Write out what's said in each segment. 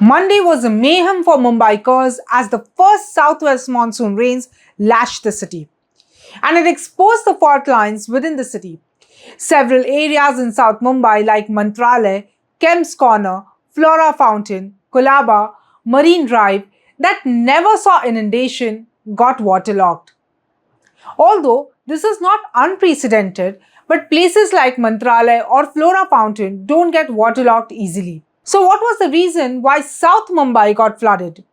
Monday was a mayhem for Mumbaikars as the first southwest monsoon rains lashed the city, and it exposed the fault lines within the city. Several areas in South Mumbai like Mantralay, Kemp's Corner, Flora Fountain, Kolaba, Marine Drive that never saw inundation got waterlogged. Although this is not unprecedented, but places like Mantralay or Flora Fountain don't get waterlogged easily. So what was the reason why South Mumbai got flooded?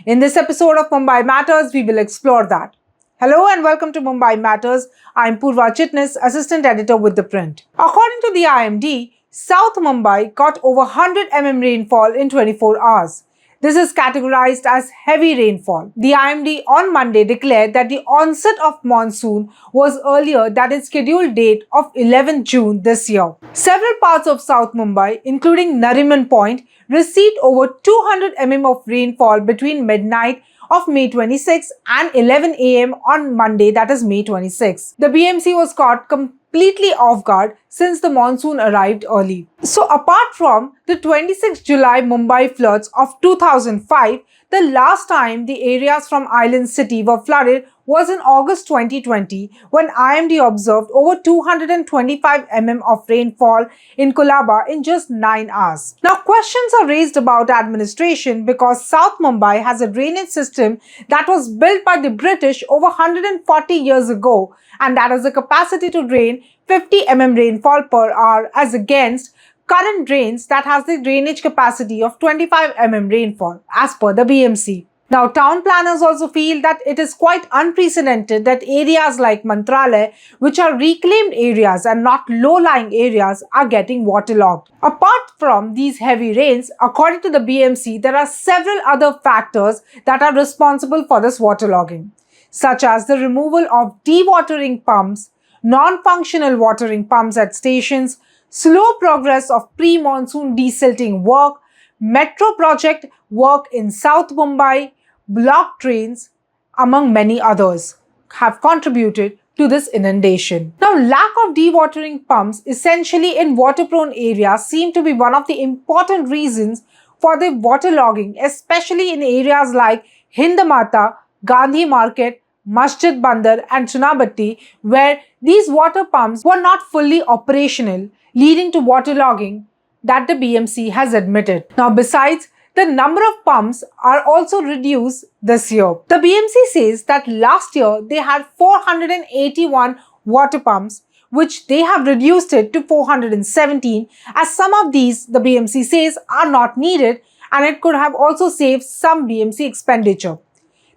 In this episode of Mumbai Matters, we will explore that. Hello and welcome to Mumbai Matters. I'm Purva Chitnis, Assistant Editor with The Print. According to the IMD, South Mumbai got over 100 mm rainfall in 24 hours. This is categorized as heavy rainfall. The IMD on Monday declared that the onset of monsoon was earlier than its scheduled date of 11 June this year. Several parts of South Mumbai, including Nariman Point, received over 200 mm of rainfall between midnight of May 26 and 11 am on Monday, that is May 26. The BMC was caught completely off guard since the monsoon arrived early. So apart from the 26 July Mumbai floods of 2005, the last time the areas from Island City were flooded was in August 2020 when IMD observed over 225 mm of rainfall in Kolaba in just 9 hours. Now questions are raised about administration because South Mumbai has a drainage system that was built by the British over 140 years ago and that has a capacity to drain 50 mm rainfall per hour as against current drains that has the drainage capacity of 25 mm rainfall as per the BMC. Now, town planners also feel that it is quite unprecedented that areas like Mantralay, which are reclaimed areas and not low-lying areas, are getting waterlogged. Apart from these heavy rains, according to the BMC, there are several other factors that are responsible for this waterlogging, such as the removal of dewatering pumps, non-functional watering pumps at stations, slow progress of pre-monsoon desilting work, metro project work in South Mumbai, blocked drains, among many others, have contributed to this inundation. Now, lack of dewatering pumps essentially in water-prone areas seem to be one of the important reasons for the waterlogging, especially in areas like Hindmata, Gandhi Market, Masjid Bandar and Chunabatti, where these water pumps were not fully operational, leading to waterlogging that the BMC has admitted. Now, besides, the number of pumps are also reduced this year. The BMC says that last year they had 481 water pumps, which they have reduced it to 417, as some of these, the BMC says, are not needed and it could have also saved some BMC expenditure.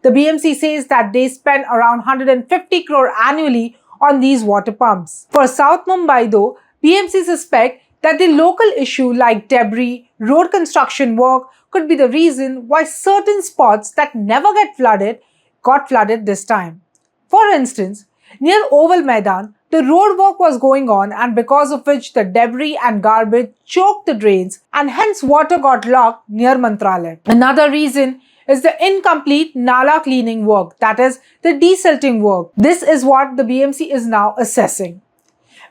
The BMC says that they spend around 150 crore annually on these water pumps. For South Mumbai though, BMC suspect that the local issue like debris, road construction work could be the reason why certain spots that never get flooded got flooded this time. For instance, near Oval Maidan, the road work was going on and because of which the debris and garbage choked the drains and hence water got locked near Mantralay. Another reason is the incomplete Nala cleaning work, that is the desilting work. This is what the BMC is now assessing.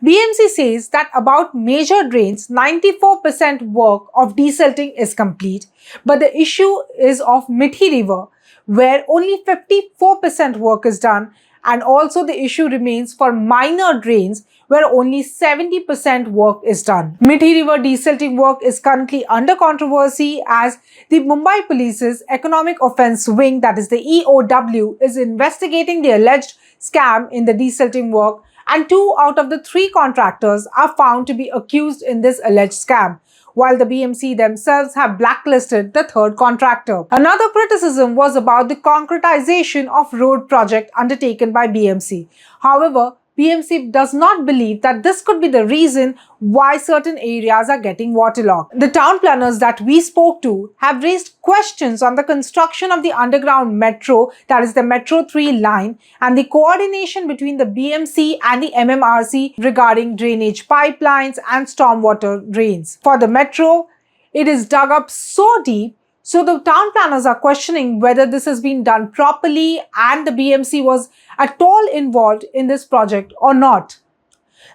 BMC says that about major drains, 94% work of desilting is complete, but the issue is of Mithi River, where only 54% work is done, and also the issue remains for minor drains, where only 70% work is done. Mithi River desilting work is currently under controversy as the Mumbai Police's Economic Offence Wing, that is the EOW, is investigating the alleged scam in the desilting work, and 2 out of the 3 contractors are found to be accused in this alleged scam, while the BMC themselves have blacklisted the 3rd contractor. Another criticism was about the concretization of road project undertaken by BMC. However, BMC does not believe that this could be the reason why certain areas are getting waterlogged. The town planners that we spoke to have raised questions on the construction of the underground metro, that is the Metro 3 line, and the coordination between the BMC and the MMRC regarding drainage pipelines and stormwater drains. For the metro, it is dug up so deep, so the town planners are questioning whether this has been done properly and the BMC was at all involved in this project or not.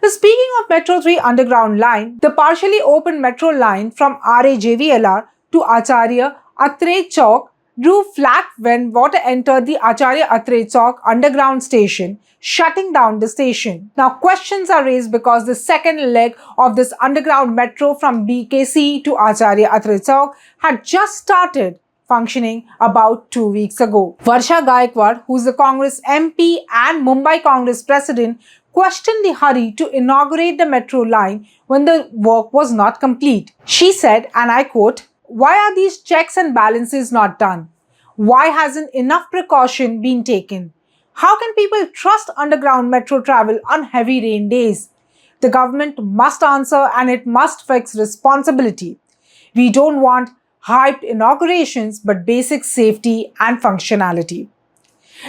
Speaking of Metro 3 underground line, the partially open metro line from RAJVLR to Acharya Atre Chowk drew flat when water entered the Acharya Atre Chowk underground station, shutting down the station. Now, questions are raised because the second leg of this underground metro from BKC to Acharya Atre Chowk had just started functioning about 2 weeks ago. Varsha Gaikwad, who is the Congress MP and Mumbai Congress president, questioned the hurry to inaugurate the metro line when the work was not complete. She said, and I quote, "Why are these checks and balances not done? Why hasn't enough precaution been taken? How can people trust underground metro travel on heavy rain days? The government must answer and it must fix responsibility. We don't want hyped inaugurations but basic safety and functionality."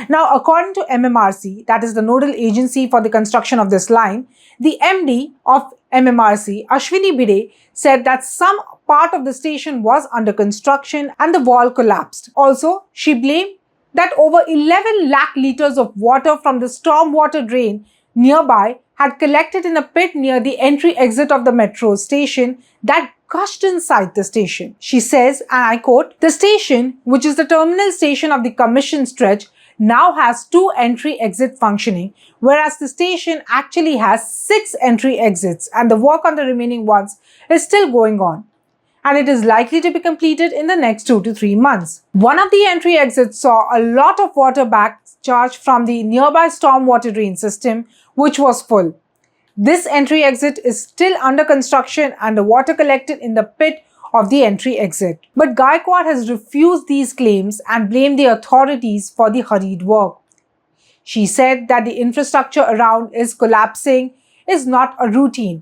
Now, according to MMRC, that is the nodal agency for the construction of this line, the MD of MMRC, Ashwini Bide, said that some part of the station was under construction and the wall collapsed. Also, she blamed that over 11 lakh liters of water from the stormwater drain nearby had collected in a pit near the entry exit of the metro station that gushed inside the station. She says, and I quote, "The station, which is the terminal station of the commission stretch, now has 2 entry-exit functioning, whereas the station actually has 6 entry exits and the work on the remaining ones is still going on. And it is likely to be completed in the next 2 to 3 months. One of the entry exits saw a lot of water back charged from the nearby stormwater drain system, which was full. This entry exit is still under construction and the water collected in the pit of the entry exit." But Gaikwad has refused these claims and blamed the authorities for the hurried work. She said that the infrastructure around is collapsing is not a routine.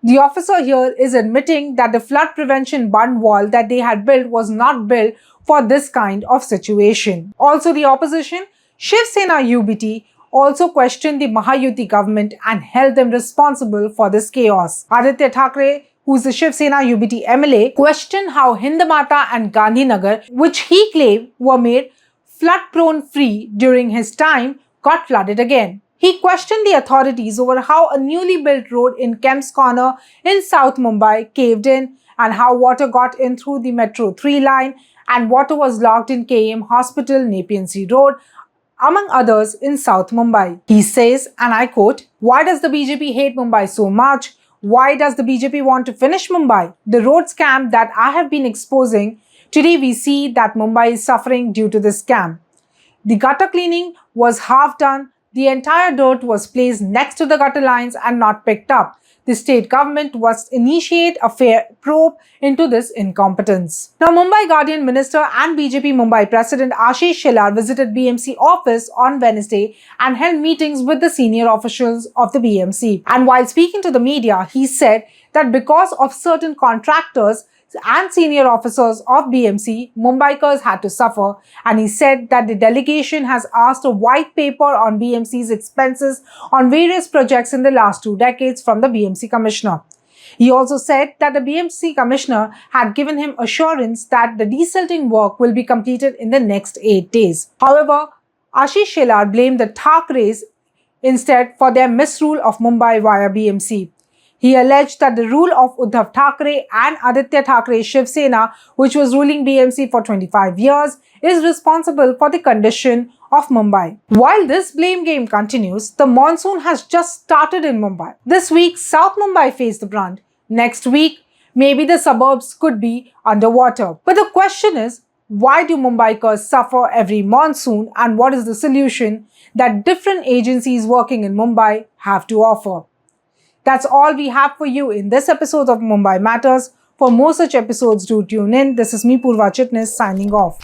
The officer here is admitting that the flood prevention bund wall that they had built was not built for this kind of situation. Also, the opposition, Shiv Sena UBT, also questioned the Mahayuti government and held them responsible for this chaos. Aditya Thackeray, who is the Shiv Sena UBT MLA, questioned how Hindmata and Gandhinagar, which he claimed were made flood-prone free during his time, got flooded again. He questioned the authorities over how a newly built road in Kemp's Corner in South Mumbai caved in and how water got in through the Metro 3 line and water was locked in KM Hospital, Nepean Sea Road, among others in South Mumbai. He says, and I quote, "Why does the BJP hate Mumbai so much? Why does the BJP want to finish Mumbai? The road scam that I have been exposing, today we see that Mumbai is suffering due to this scam. The gutter cleaning was half done. The entire dirt was placed next to the gutter lines and not picked up. The state government must initiate a fair probe into this incompetence." Now, Mumbai Guardian Minister and BJP Mumbai President Ashish Shelar visited BMC office on Wednesday and held meetings with the senior officials of the BMC. And while speaking to the media, he said that because of certain contractors and senior officers of BMC, Mumbaikars had to suffer, and he said that the delegation has asked a white paper on BMC's expenses on various projects in the last 2 decades from the BMC Commissioner. He also said that the BMC Commissioner had given him assurance that the desilting work will be completed in the next 8 days. However, Ashish Shelar blamed the Thackerays instead for their misrule of Mumbai via BMC. He alleged that the rule of Uddhav Thackeray and Aditya Thackeray's Shiv Sena, which was ruling BMC for 25 years, is responsible for the condition of Mumbai. While this blame game continues, the monsoon has just started in Mumbai. This week, South Mumbai faced the brunt. Next week, maybe the suburbs could be underwater. But the question is, why do Mumbaikars suffer every monsoon, and what is the solution that different agencies working in Mumbai have to offer? That's all we have for you in this episode of Mumbai Matters. For more such episodes, do tune in. This is me, Purva Chitnis, signing off.